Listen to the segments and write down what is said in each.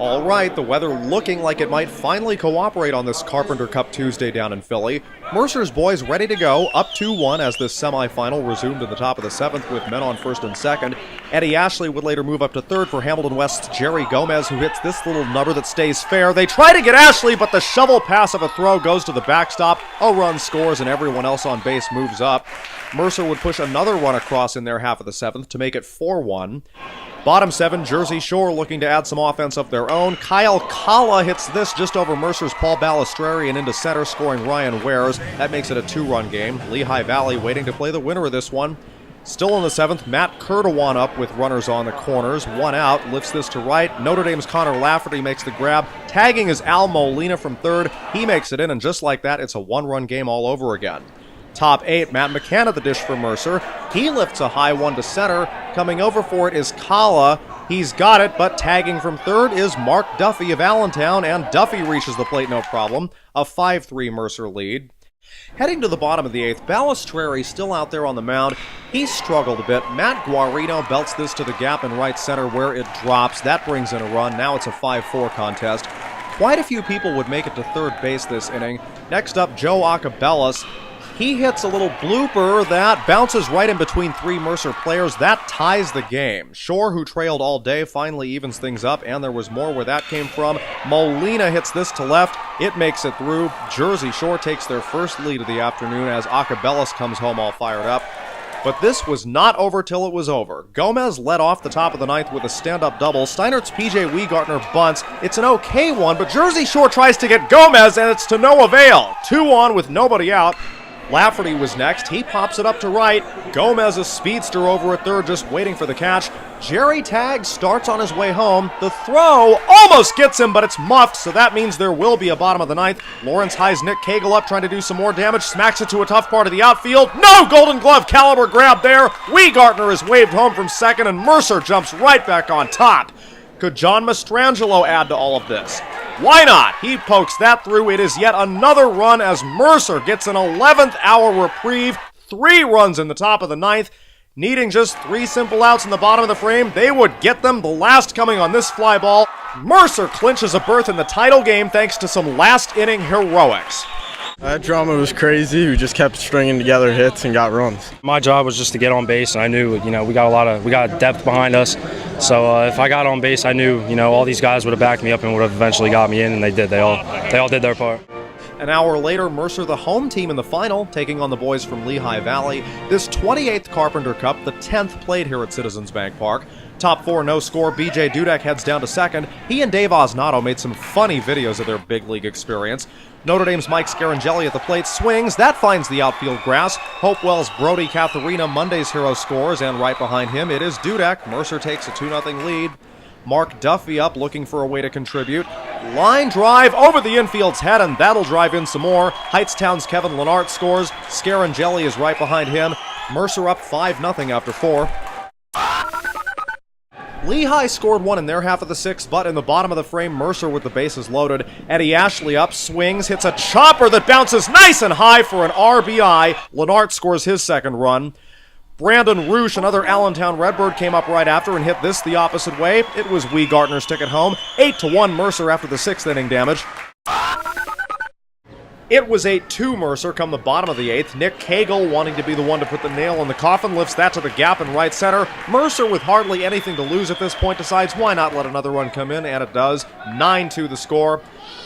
All right, the weather looking like it might finally cooperate on this Carpenter Cup Tuesday down in Philly. Mercer's boys ready to go, up 2-1 as this semifinal resumed in the top of the seventh with men on first and second. Eddie Ashley would later move up to third for Hamilton West's Jerry Gomez, who hits this little number that stays fair. They try to get Ashley, but the shovel pass of a throw goes to the backstop. A run scores and everyone else on base moves up. Mercer would push another run across in their half of the seventh to make it 4-1. Bottom seven, Jersey Shore looking to add some offense of their own. Kyle Kalla hits this just over Mercer's Paul Balistreri and into center, scoring Ryan Wares. That makes it a 2-run game. Lehigh Valley waiting to play the winner of this one. Still in the seventh, Matt Curtawan up with runners on the corners. One out, lifts this to right. Notre Dame's Connor Lafferty makes the grab. Tagging is Al Molina from third. He makes it in, and just like that, it's a one-run game all over again. Top eight, Matt McCann at the dish for Mercer. He lifts a high one to center. Coming over for it is Kalla. He's got it, but tagging from third is Mark Duffy of Allentown, and Duffy reaches the plate no problem. A 5-3 Mercer lead. Heading to the bottom of the eighth, Balistreri still out there on the mound. He struggled a bit. Matt Guarino belts this to the gap in right center where it drops. That brings in a run. Now it's a 5-4 contest. Quite a few people would make it to third base this inning. Next up, Joe Acabellas. He hits a little blooper that bounces right in between three Mercer players. That ties the game. Shore, who trailed all day, finally evens things up, and there was more where that came from. Molina hits this to left. It makes it through. Jersey Shore takes their first lead of the afternoon as Acabellas comes home all fired up. But this was not over till it was over. Gomez led off the top of the ninth with a stand-up double. Steinert's P.J. Wiegartner bunts. It's an okay one, but Jersey Shore tries to get Gomez, and it's to no avail. 2 on with nobody out. Lafferty was next. He pops it up to right. Gomez, a speedster over at third, just waiting for the catch. Jerry Tagg starts on his way home. The throw almost gets him, but it's muffed, so that means there will be a bottom of the ninth. Lawrence highs Nick Cagle up, trying to do some more damage. Smacks it to a tough part of the outfield. No Golden Glove caliber grab there. Wiegartner is waved home from second, and Mercer jumps right back on top. Could John Mastrangelo add to all of this? Why not? He pokes that through. It is yet another run as Mercer gets an 11th hour reprieve. 3 runs in the top of the ninth. Needing just 3 simple outs in the bottom of the frame, they would get them, the last coming on this fly ball. Mercer clinches a berth in the title game thanks to some last inning heroics. That drama was crazy. We just kept stringing together hits and got runs. My job was just to get on base, and I knew, we got depth behind us. So if I got on base, I knew, all these guys would have backed me up and would have eventually got me in, and they did. They all did their part. An hour later, Mercer, the home team in the final, taking on the boys from Lehigh Valley. This 28th Carpenter Cup, the 10th played here at Citizens Bank Park. Top 4, no score. B.J. Dudek heads down to second. He and Dave Osnato made some funny videos of their big league experience. Notre Dame's Mike Scarangelli at the plate swings. That finds the outfield grass. Hopewell's Brody Katharina, Monday's hero, scores, and right behind him it is Dudek. Mercer takes a 2-0 lead. Mark Duffy up, looking for a way to contribute. Line drive over the infield's head, and that'll drive in some more. Heightstown's Kevin Lenart scores. Scarangelli is right behind him. Mercer up 5-0 after 4. Lehigh scored 1 in their half of the sixth, but in the bottom of the frame, Mercer with the bases loaded. Eddie Ashley up, swings, hits a chopper that bounces nice and high for an RBI. Lenart scores his second run. Brandon Roosh, another Allentown Redbird, came up right after and hit this the opposite way. It was Wiegartner's ticket home. 8-1 Mercer after the 6th inning damage. It was 8-2 Mercer come the bottom of the 8th. Nick Cagle, wanting to be the one to put the nail in the coffin, lifts that to the gap in right center. Mercer, with hardly anything to lose at this point, decides why not let another run come in, and it does. 9-2 the score.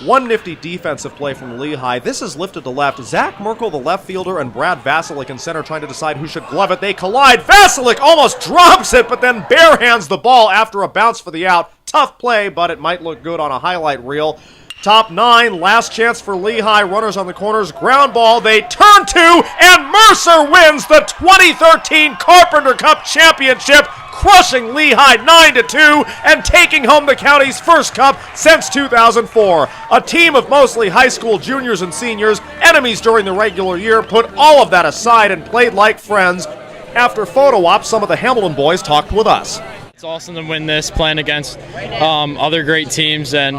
One nifty defensive play from Lehigh. This is lifted to left. Zach Merkel, the left fielder, and Brad Vasilik in center trying to decide who should glove it. They collide. Vasilik almost drops it, but then barehands the ball after a bounce for the out. Tough play, but it might look good on a highlight reel. Top 9, last chance for Lehigh. Runners on the corners, ground ball. They turn to, and Mercer wins the 2013 Carpenter Cup Championship, crushing Lehigh 9-2 and taking home the county's first cup since 2004. A team of mostly high school juniors and seniors, enemies during the regular year, put all of that aside and played like friends. After photo op, some of the Hamilton boys talked with us. It's awesome to win this, playing against other great teams, and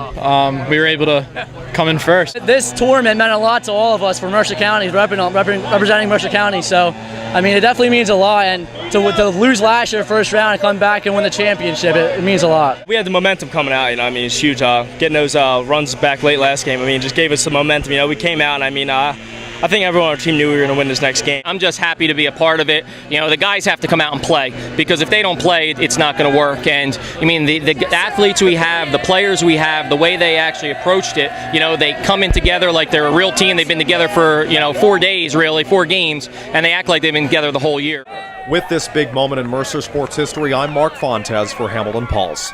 we were able to come in first. This tournament meant a lot to all of us for Mercer County, representing Mercer County, so I mean, it definitely means a lot. And to lose last year first round and come back and win the championship, it means a lot. We had the momentum coming out. I mean, it's huge. Getting those runs back late last game, I mean, just gave us some momentum. We came out, and I mean, I think everyone on our team knew we were going to win this next game. I'm just happy to be a part of it. The guys have to come out and play, because if they don't play, it's not going to work. And I mean, the athletes we have, the players we have, the way they actually approached it, they come in together like they're a real team. They've been together for 4 days, really, 4 games, and they act like they've been together the whole year. With this big moment in Mercer sports history, I'm Mark Fontes for Hamilton Pulse.